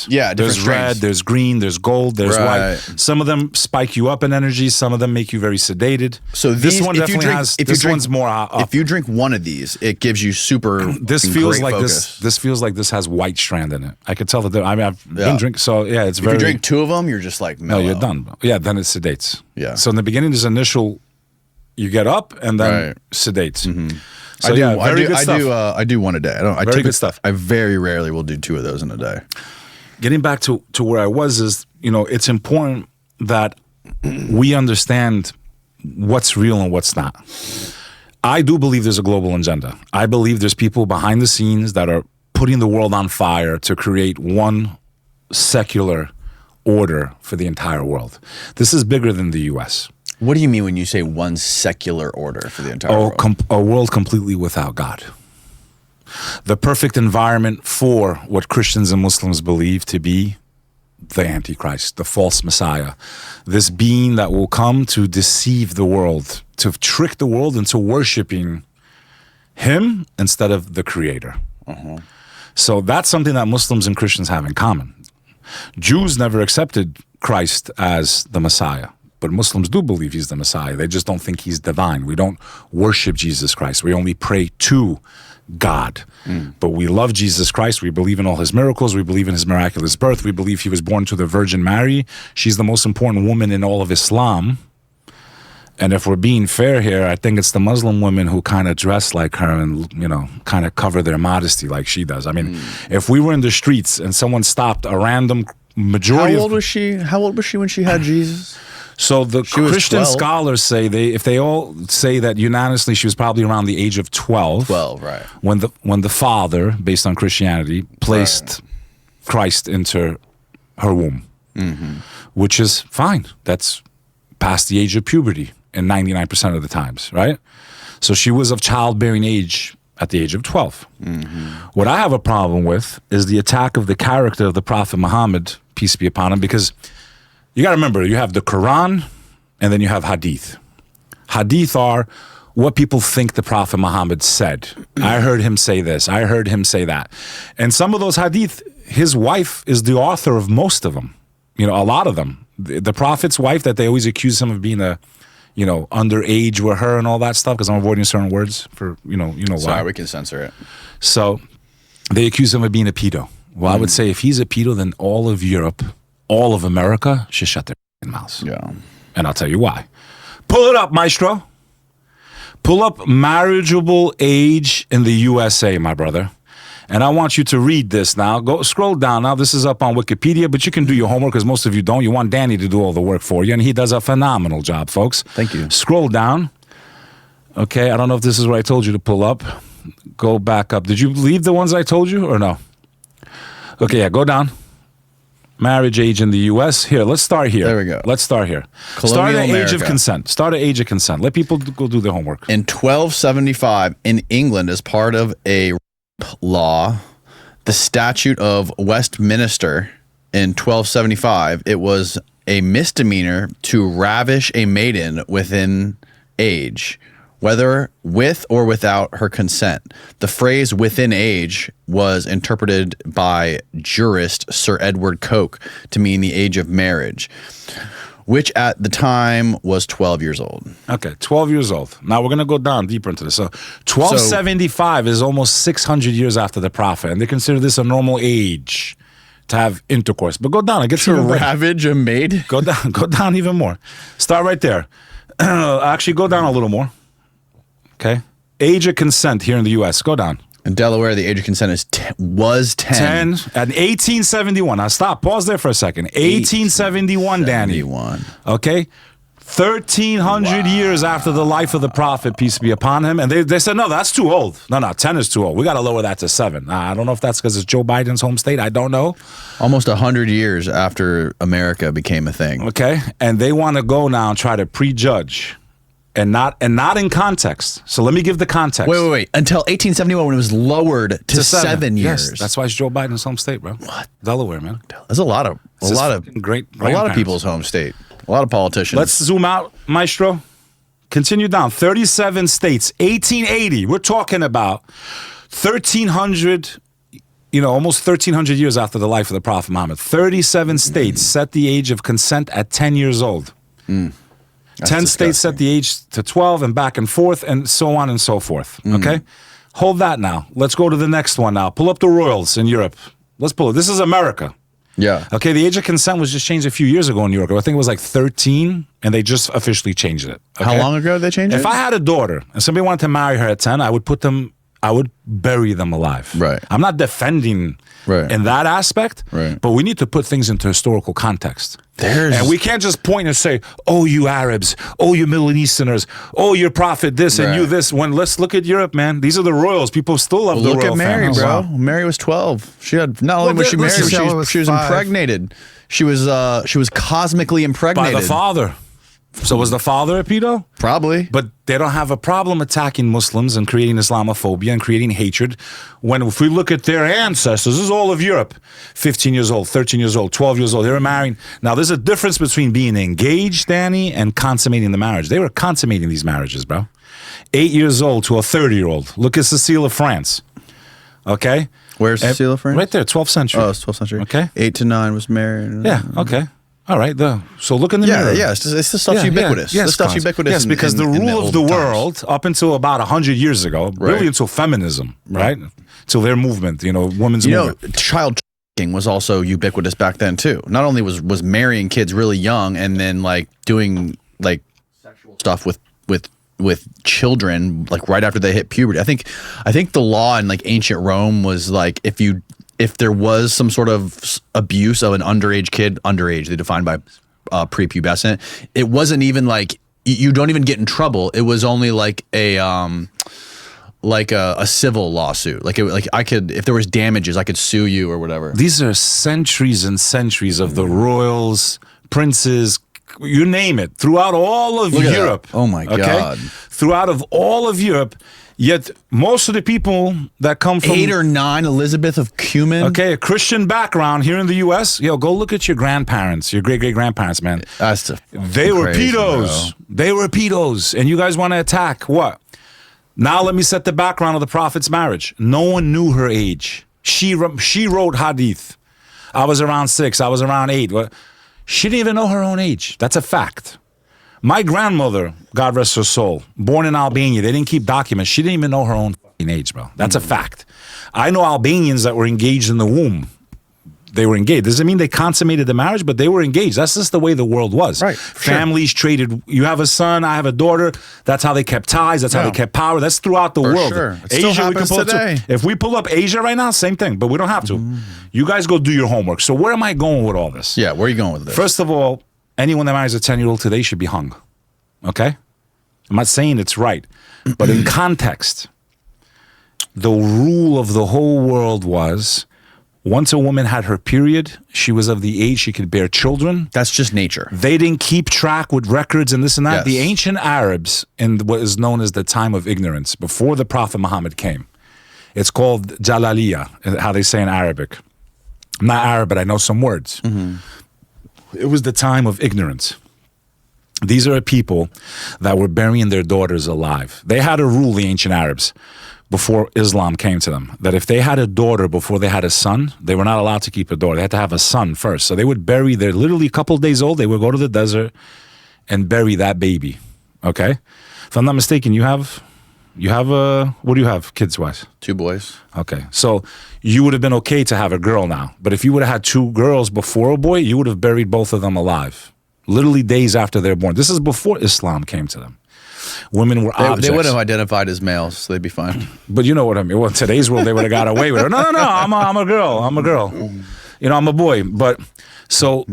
Yeah, there's different red, strains. there's green, there's gold, there's white. Some of them spike you up in energy. Some of them make you very sedated. So this these, one if you definitely drink, has. if you This drink, one's more up. If you drink one of these, it gives you super. This feels great like focus. this feels like this has white strand in it. I could tell that. I mean, I've been drinking. So yeah, it's If very. you drink two of them, you're just like mellow. No, you're done. Yeah, then it sedates. Yeah. So in the beginning, there's initial. You get up and then sedates. So very good stuff. I do one a day. Very good stuff. I very rarely will do two of those in a day. Getting back to where I was is, it's important that we understand what's real and what's not. I do believe there's a global agenda. I believe there's people behind the scenes that are putting the world on fire to create one secular order for the entire world. This is bigger than the U.S. What do you mean when you say one secular order for the entire world? A world completely without God. The perfect environment for what Christians and Muslims believe to be the Antichrist, the false Messiah, this being that will come to deceive the world, to trick the world into worshiping him instead of the Creator. So that's something that Muslims and Christians have in common. Jews never accepted Christ as the Messiah. But Muslims do believe he's the Messiah. They just don't think he's divine. We don't worship Jesus Christ. We only pray to God. But we love Jesus Christ. We believe in all his miracles. We believe in his miraculous birth. We believe he was born to the Virgin Mary. She's the most important woman in all of Islam. And if we're being fair here, I think it's the Muslim women who kind of dress like her and, kind of cover their modesty like she does. I mean, if we were in the streets and someone stopped a random majority How old was she? How old was she when she had Jesus? So the Christian 12. scholars say if they all say that unanimously she was probably around the age of 12. 12, right. When the father, based on Christianity, placed Christ into her womb, which is fine. That's past the age of puberty in 99% of the times, right? So she was of childbearing age at the age of 12. What I have a problem with is the attack of the character of the Prophet Muhammad, peace be upon him, because you got to remember, you have the Quran and then you have Hadith. Hadith are what people think the Prophet Muhammad said. I heard him say this. I heard him say that. And some of those Hadith, his wife is the author of most of them. A lot of them. The Prophet's wife that they always accuse him of being underage with her and all that stuff, because I'm avoiding certain words for, why. Sorry, we can censor it. So they accuse him of being a pedo. Well, I would say if he's a pedo, then all of Europe, all of America should shut their mouths. Yeah. And I'll tell you why. Pull it up, maestro. Pull up marriageable age in the USA, my brother. And I want you to read this now. Go scroll down now. This is up on Wikipedia, but you can do your homework because most of you don't. You want Danny to do all the work for you, and he does a phenomenal job, folks. Thank you. Scroll down. Okay, I don't know if this is what I told you to pull up. Go back up. Did you leave the ones I told you or no? Okay, yeah, go down. Marriage age in the U.S. Here, let's start here. There we go. Let's start here. Colonial Start at age of America. consent. Start at age of consent. Let people go do their homework. In 1275, in England, as part of a law, the Statute of Westminster in 1275, it was a misdemeanor to ravish a maiden within age, whether with or without her consent. The phrase within age was interpreted by jurist Sir Edward Coke to mean the age of marriage, which at the time was 12 years old. Okay, 12 years old. Now we're going to go down deeper into this. So 1275 is almost 600 years after the Prophet, and they consider this a normal age to have intercourse. But go down and get to To ravage a maid? Go down even more. Start right there. Actually, go down a little more. Okay. Age of consent here in the U.S. Go down. In Delaware, the age of consent was 10. 10 at 1871. Now stop. Pause there for a second. 1871, Danny. 71. Okay. 1,300 years after the life of the Prophet, peace be upon him. And they said, no, that's too old. No, 10 is too old. We got to lower that to 7. I don't know if that's because it's Joe Biden's home state. I don't know. Almost 100 years after America became a thing. Okay. And they want to go now and try to prejudge. And not in context. So let me give the context. Wait. Until 1871 when it was lowered to 7 years. Yes, that's why it's Joe Biden's home state, bro. What? Delaware, man. That's a lot of great a lot of people's home state. A lot of politicians. Let's zoom out, maestro. Continue down. 37 states, 1880. We're talking about 1,300 almost 1,300 years after the life of the Prophet Muhammad, 37 states set the age of consent at 10 years old. 10 states set the age to 12 and back and forth and so on and so forth. Okay? Hold that now. Let's go to the next one now. Pull up the royals in Europe. Let's pull it. This is America. Yeah. Okay, the age of consent was just changed a few years ago in New York. I think it was like 13, and they just officially changed it. Okay? How long ago did they change it? If I had a daughter and somebody wanted to marry her at 10, I would bury them alive. Right. I'm not defending in that aspect, but we need to put things into historical context. And we can't just point and say, oh, you Arabs, oh, you Middle Easterners, oh, your prophet this and you this. When let's look at Europe, man. These are the royals. People still love the royal Look at Mary, family. bro. Mary was 12. She had not only was she married, she was impregnated. She was cosmically impregnated by the father. So was the father a pedo? Probably. But they don't have a problem attacking Muslims and creating Islamophobia and creating hatred. When if we look at their ancestors, this is all of Europe. 15 years old, 13 years old, 12 years old. They were marrying. Now, there's a difference between being engaged, Danny, and consummating the marriage. They were consummating these marriages, bro. 8 years old to a 30-year-old. Look at Cecile of France. Okay? Where's Cecile of France? Right there, 12th century. Oh, it's 12th century. Okay. 8 to 9 was married. Yeah, okay. All right, so look in the mirror. Yeah, it's the stuff's ubiquitous. Yes, the stuff's ubiquitous. Yes, because the rule of the world, up until about 100 years ago, really until feminism, right? Till their movement, women's movement. Child trafficking was also ubiquitous back then too. Not only was marrying kids really young and then like doing like sexual stuff with children like right after they hit puberty. I think the law in like ancient Rome was like if there was some sort of abuse of an underage kid, they defined by prepubescent, it wasn't even like you don't even get in trouble. It was only like a civil lawsuit. Like I could, if there was damages, I could sue you or whatever. These are centuries and centuries of the royals, princes, you name it, throughout all of Europe. Oh my God. Throughout of all of Europe. Yet most of the people that come from 8 or 9 Elizabeth of Cumin. Okay, a Christian background here in the U.S. Go look at your grandparents, your great-great-grandparents, man. They were pedos. Bro. They were pedos. And you guys want to attack what? Now let me set the background of the prophet's marriage. No one knew her age. She wrote hadith. I was around 6. I was around 8. She didn't even know her own age. That's a fact. My grandmother, God rest her soul, born in Albania, they didn't keep documents. She didn't even know her own age, bro. That's a fact. I know Albanians that were engaged in the womb. They were engaged. Doesn't mean they consummated the marriage, but they were engaged. That's just the way the world was. Right. Families traded. You have a son, I have a daughter. That's how they kept ties. That's how they kept power. That's throughout the world. Sure. It still happens today. If we pull up Asia right now, same thing, but we don't have to. You guys go do your homework. So where am I going with all this? Yeah, where are you going with this? First of all, anyone that marries a 10-year-old today should be hung. Okay? I'm not saying it's right. But in context, the rule of the whole world was once a woman had her period, she was of the age she could bear children. That's just nature. They didn't keep track with records and this and that. Yes. The ancient Arabs, in what is known as the time of ignorance, before the Prophet Muhammad came, it's called Jalaliya, how they say in Arabic. I'm not Arab, but I know some words. It was the time of ignorance. These are a people that were burying their daughters alive. They had a rule, the ancient Arabs, before Islam came to them, that if they had a daughter before they had a son, they were not allowed to keep a daughter. They had to have a son first. So they would bury their, literally a couple of days old, they would go to the desert and bury that baby. Okay? If I'm not mistaken, you have what do you have kids-wise? 2 boys. Okay. So you would have been okay to have a girl now. But if you would have had 2 girls before a boy, you would have buried both of them alive. Literally days after they're born. This is before Islam came to them. Women were objects. They wouldn't have identified as males, so they'd be fine. But you know what I mean. Well, in today's world, they would have got away with it. No, I'm a girl. I'm a girl. I'm a boy. But so,